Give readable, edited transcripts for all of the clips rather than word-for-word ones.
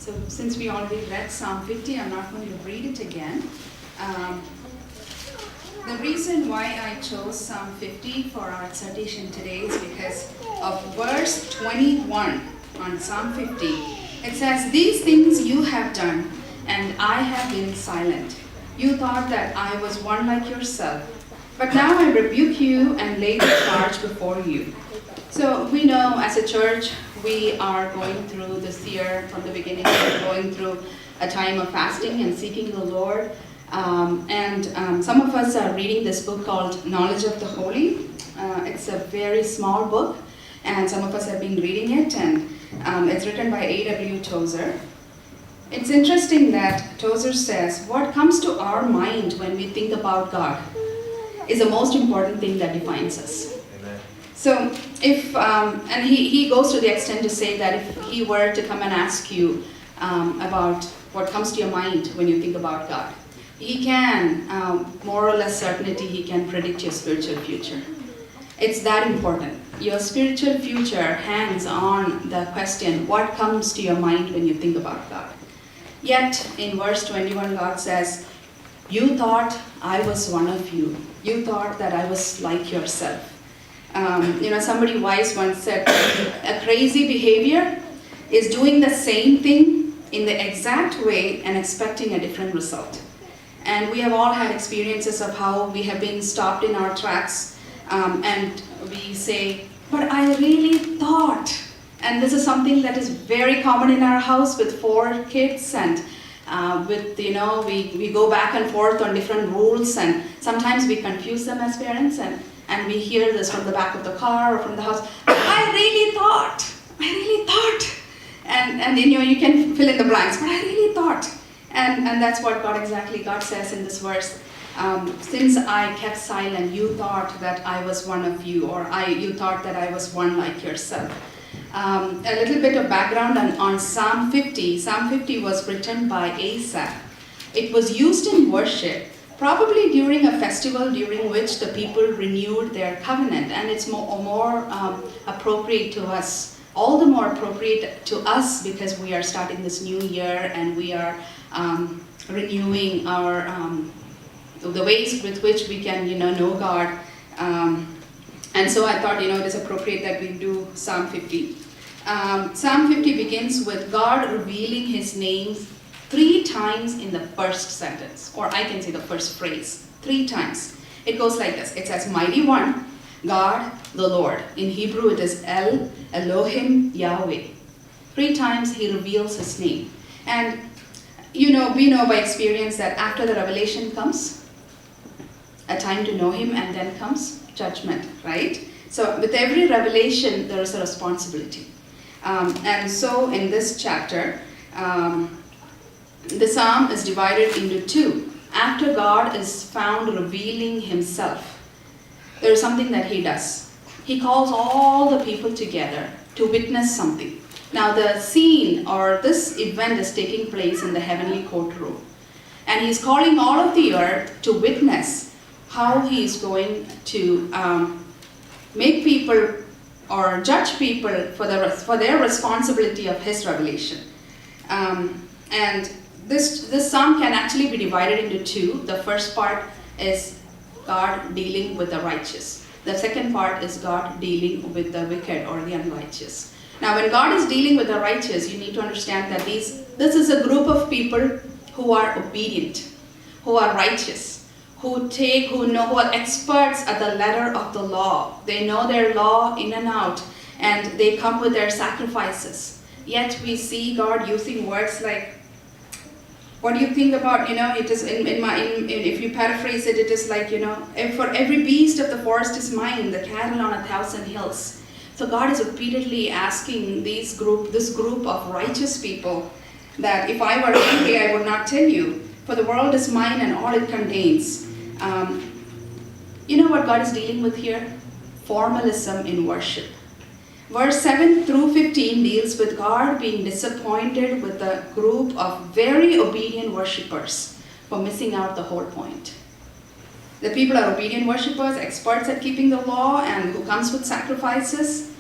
So since we already read Psalm 50, I'm not going to read it again. The reason why I chose Psalm 50 for our exhortation today is because of verse 21 on Psalm 50. It says, "These things you have done, and I have been silent. You thought that I was one like yourself. But now I rebuke you and lay the charge before you." So we know as a church, we are going through this year from the beginning, we're going through a time of fasting and seeking the Lord. Some of us are reading this book called Knowledge of the Holy. It's a very small book, and some of us have been reading it, and it's written by A.W. Tozer. It's interesting that Tozer says, what comes to our mind when we think about God is the most important thing that defines us. Amen. So if, and he goes to the extent to say that if he were to come and ask you about what comes to your mind when you think about God, he can, more or less certainty, he can predict your spiritual future. It's that important. Your spiritual future hangs on the question, what comes to your mind when you think about God? Yet, in verse 21, God says, "You thought I was one of you. You thought that I was like yourself." Somebody wise once said, a crazy behavior is doing the same thing in the exact way and expecting a different result. And we have all had experiences of how we have been stopped in our tracks and we say, "But I really thought." And this is something that is very common in our house with 4 kids, and we go back and forth on different rules, and sometimes we confuse them as parents, and we hear this from the back of the car or from the house. I really thought. And you can fill in the blanks, but I really thought. And that's what God says in this verse. Since I kept silent, you thought that I was one of you, or you thought that I was one like yourself. A little bit of background on Psalm 50. Psalm 50 was written by Asaph. It was used in worship, probably during a festival during which the people renewed their covenant, and it's more appropriate to us, all the more appropriate to us because we are starting this new year and we are renewing our the ways with which we can know God. And so I thought, it is appropriate that we do Psalm 50. Psalm 50 begins with God revealing his name 3 times in the first sentence, or I can say the first phrase, 3 times. It goes like this. It says, "Mighty One, God, the Lord." In Hebrew it is El, Elohim, Yahweh. 3 times he reveals his name. And we know by experience that after the revelation comes a time to know him, and then comes judgment, right? So with every revelation, there is a responsibility. And so in this chapter, the psalm is divided into 2. After God is found revealing himself, there is something that he does. He calls all the people together to witness something. Now the scene or this event is taking place in the heavenly courtroom. And he's calling all of the earth to witness how he is going to make people or judge people for their responsibility of his revelation. And this psalm can actually be divided into 2. The first part is God dealing with the righteous. The second part is God dealing with the wicked or the unrighteous. Now when God is dealing with the righteous, you need to understand that this is a group of people who are obedient, who are righteous, who are experts at the letter of the law. They know their law in and out, and they come with their sacrifices. Yet we see God using words like, what do you think about, it is if you paraphrase it, it is like, for every beast of the forest is mine, the cattle on 1,000 hills. So God is repeatedly asking this group of righteous people that if I were angry, I would not tell you, for the world is mine and all it contains. You know what God is dealing with here? Formalism in worship. Verse 7 through 15 deals with God being disappointed with a group of very obedient worshippers for missing out the whole point. The people are obedient worshippers, experts at keeping the law, and who comes with sacrifices.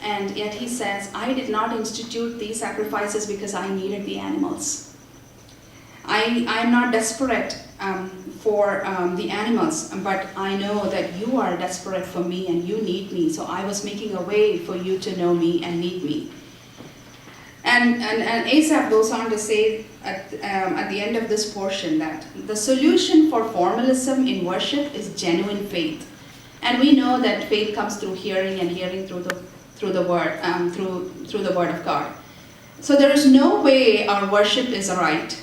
And yet he says, I did not institute these sacrifices because I needed the animals. I'm not desperate for the animals, but I know that you are desperate for me and you need me. So I was making a way for you to know me and need me. And Asaph goes on to say at the end of this portion that the solution for formalism in worship is genuine faith. And we know that faith comes through hearing, and hearing through the word, through the word of God. So there is no way our worship is right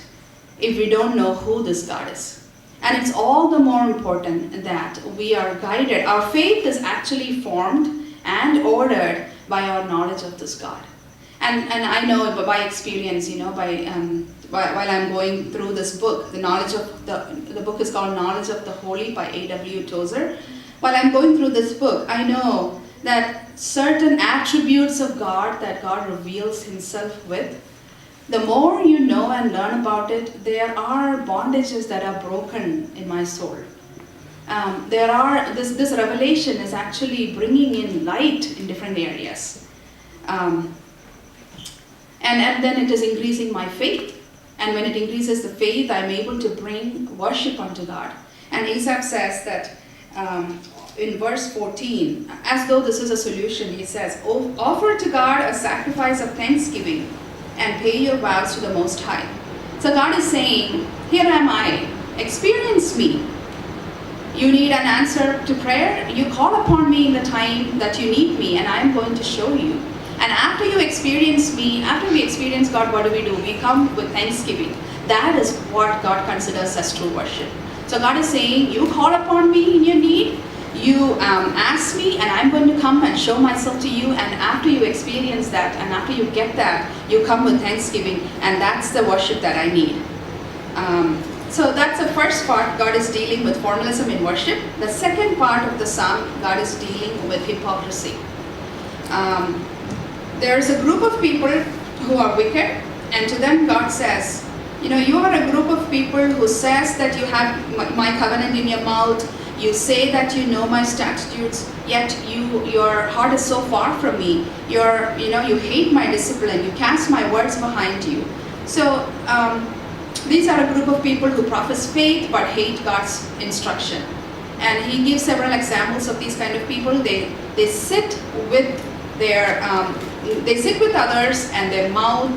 if we don't know who this God is. And it's all the more important that we are guided. Our faith is actually formed and ordered by our knowledge of this God. And I know by experience, while I'm going through this book, the book is called Knowledge of the Holy by A.W. Tozer. While I'm going through this book, I know that certain attributes of God that God reveals himself with, the more you know and learn about it, there are bondages that are broken in my soul. This revelation is actually bringing in light in different areas. And then it is increasing my faith. And when it increases the faith, I'm able to bring worship unto God. And Asaph says that in verse 14, as though this is a solution, he says, offer to God a sacrifice of thanksgiving and pay your vows to the Most High. So God is saying, here am I, experience me. You need an answer to prayer, you call upon me in the time that you need me, and I am going to show you. And after you experience me, after we experience God, what do? We come with thanksgiving. That is what God considers as true worship. So God is saying, you call upon me in your need, you ask me, and I'm going to come and show myself to you. And after you experience that, and after you get that, you come with thanksgiving, and that's the worship that I need. So that's the first part. God is dealing with formalism in worship. The second part of the psalm, God is dealing with hypocrisy. There's a group of people who are wicked, and to them God says, you are a group of people who says that you have my covenant in your mouth, you say that you know my statutes, yet your heart is so far from me. You hate my discipline, you cast my words behind you. So these are a group of people who profess faith but hate God's instruction. And he gives several examples of these kind of people. They sit with they sit with others, and their mouth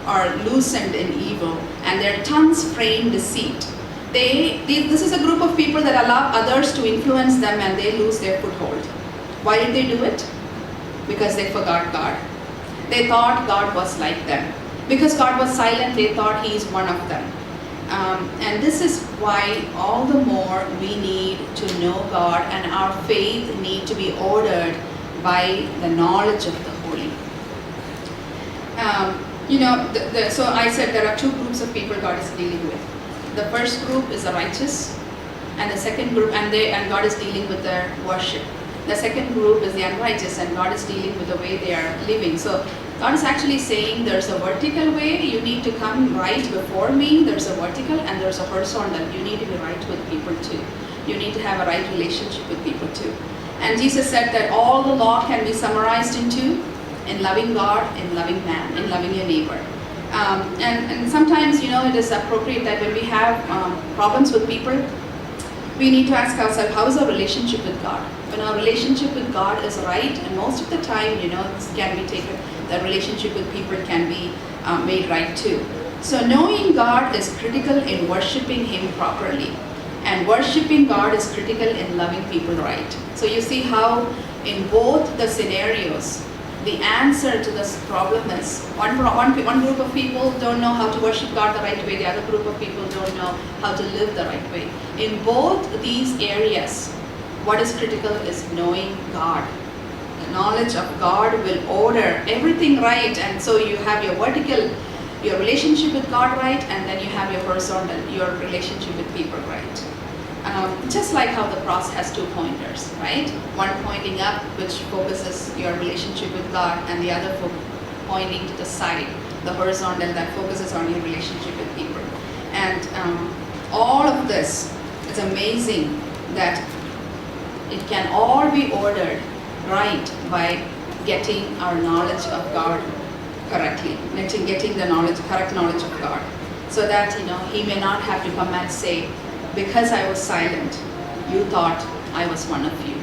are loosened in evil, and their tongues frame deceit. This is a group of people that allow others to influence them, and they lose their foothold. Why did they do it? Because they forgot God. They thought God was like them. Because God was silent, they thought he is one of them. And this is why all the more we need to know God, and our faith need to be ordered by the knowledge of the Holy. So I said there are two groups of people God is dealing with. The first group is the righteous, and the second group, and God is dealing with their worship. The second group is the unrighteous, and God is dealing with the way they are living. So God is actually saying there's a vertical way, you need to come right before me. There's a vertical and there's a horizontal. You need to be right with people too. You need to have a right relationship with people too. And Jesus said that all the law can be summarized into in loving God, in loving man, in loving your neighbor. And sometimes, it is appropriate that when we have problems with people, we need to ask ourselves, how is our relationship with God? When our relationship with God is right, and most of the time, this can be taken, the relationship with people can be made right too. So knowing God is critical in worshiping Him properly. And worshiping God is critical in loving people right. So you see how in both the scenarios, the answer to this problem is one group of people don't know how to worship God the right way, the other group of people don't know how to live the right way. In both these areas, what is critical is knowing God. The knowledge of God will order everything right, and so you have your vertical, your relationship with God right, and then you have your horizontal, your relationship with people right. Just like how the cross has two pointers, right? One pointing up, which focuses your relationship with God, and the other pointing to the side, the horizontal that focuses on your relationship with people. And all of this is amazing that it can all be ordered right by getting our knowledge of God correctly, getting the correct knowledge of God, so that He may not have to come and say, because I was silent, you thought I was one of you.